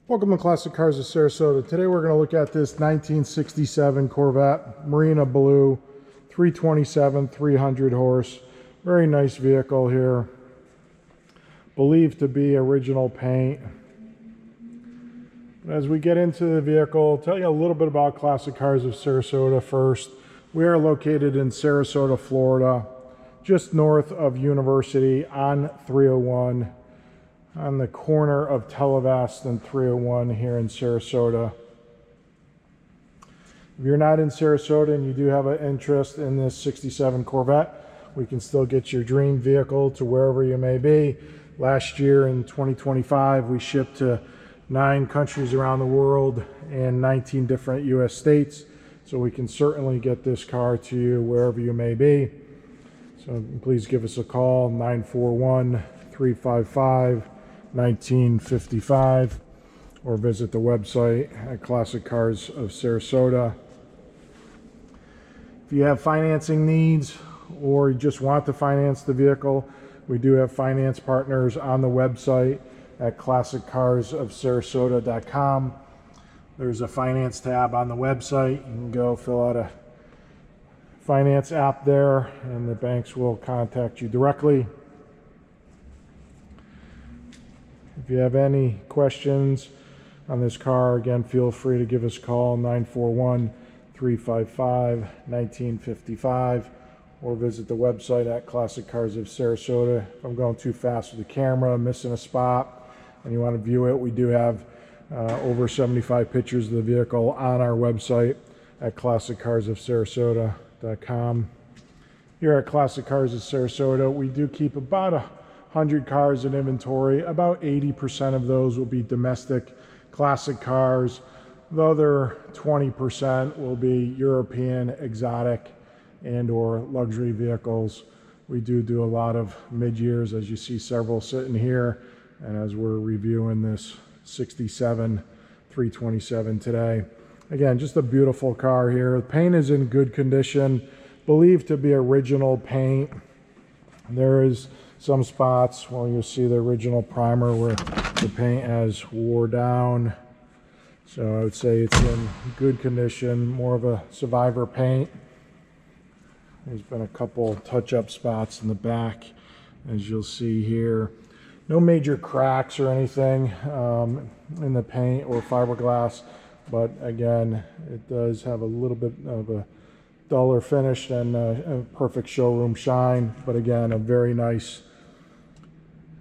Welcome to Classic Cars of Sarasota. Today we're going to look at this 1967 Corvette Marina Blue 327 300 horse. Very nice vehicle here. Believed to be original paint. As we get into the vehicle, I'll tell you a little bit about Classic Cars of Sarasota first. We are located in Sarasota, Florida, just north of University on 301. On the corner of Televast and 301 here in Sarasota. If you're not in Sarasota and you do have an interest in this 67 Corvette, we can still get your dream vehicle to wherever you may be. Last year in 2025, we shipped to 9 countries around the world and 19 different U.S. states. So we can certainly get this car to you wherever you may be. So please give us a call, 941-355-1955, or visit the website at Classic Cars of Sarasota. If you have financing needs or you just want to finance the vehicle, we do have finance partners on the website at classiccarsofsarasota.com. There's a finance tab on the website. You can go fill out a finance app there and the banks will contact you directly. If you have any questions on this car, again, feel free to give us a call, 941-355-1955, or visit the website at Classic Cars of Sarasota. If I'm going too fast with the camera, missing a spot, and you want to view it, we do have over 75 pictures of the vehicle on our website at classiccarsofsarasota.com. Here at Classic Cars of Sarasota, we do keep about 100 cars in inventory. About 80% of those will be domestic classic cars. The other 20% will be European, exotic, and or luxury vehicles. We do a lot of mid-years, as you see several sitting here, and as we're reviewing this 67 327 today. Again, just a beautiful car here. The paint is in good condition, believed to be original paint. There is some spots, well, you'll see the original primer where the paint has wore down. So I would say it's in good condition, more of a survivor paint. There's been a couple touch-up spots in the back, as you'll see here. No major cracks or anything in the paint or fiberglass, but again, it does have a little bit of a duller finish than a perfect showroom shine, but again, a very nice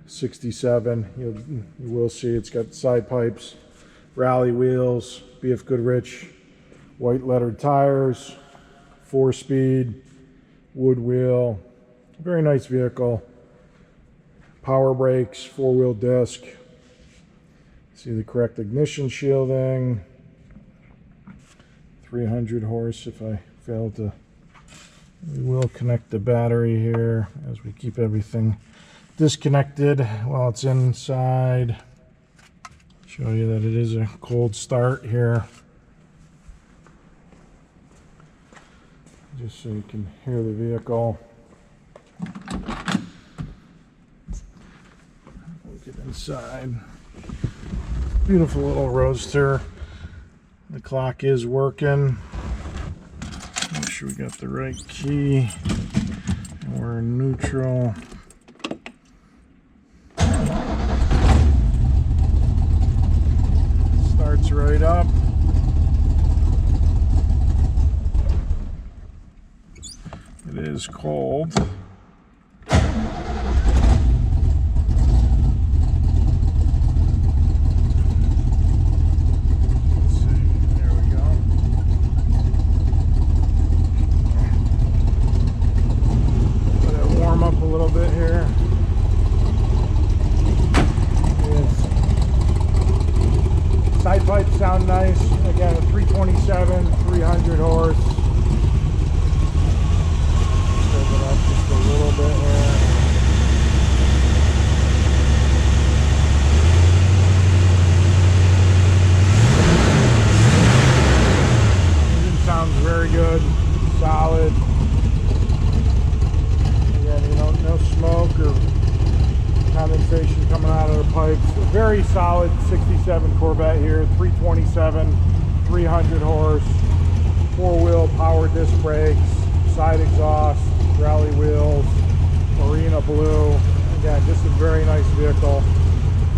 67. You will see it's got side pipes, rally wheels, BFGoodrich, white lettered tires, 4-speed, wood wheel. Very nice vehicle. Power brakes, 4-wheel disc. See the correct ignition shielding. 300 horse. If I fail to, we will connect the battery here as we keep everything disconnected while it's inside. Show you that it is a cold start here, just so you can hear the vehicle. We'll get inside. Beautiful little roadster. The clock is working. Make sure we got the right key. And we're in neutral. Starts right up. It is cold. Side pipes sound nice. Again, a 327, 300 horse. Turn it up just a little bit here. Engine sounds very good, solid. Again, no smoke or condensation coming out of the pipe. brakes. A very solid 67 Corvette here, 327, 300 horse, four-wheel power disc brakes, side exhaust, rally wheels, Marina Blue. Again, just a very nice vehicle.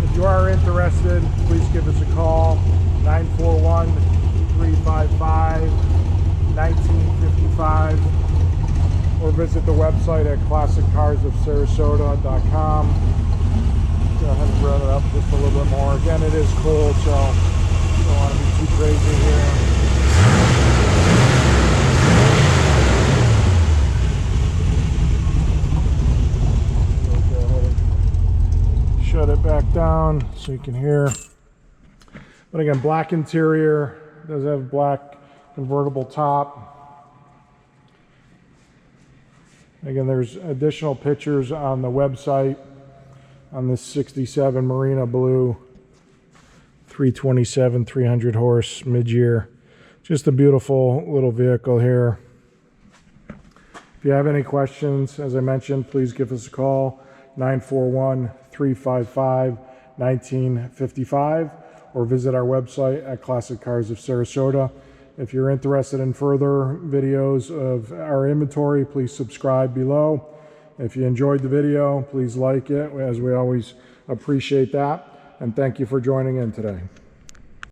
If you are interested, please give us a call, 941-355-1955, or visit the website at classiccarsofsarasota.com. Go ahead and run it up just a little bit more. Again, it is cold, so you don't want to be too crazy here. Shut it back down so you can hear. But again, black interior, does have black convertible top. Again, there's additional pictures on the website on this 67 Marina Blue 327 300 horse mid-year. Just a beautiful little vehicle here. If you have any questions, as I mentioned, please give us a call, 941-355-1955, or visit our website at Classic Cars of Sarasota. If you're interested in further videos of our inventory, please subscribe below. If you enjoyed the video, please like it, as we always appreciate that. And thank you for joining in today.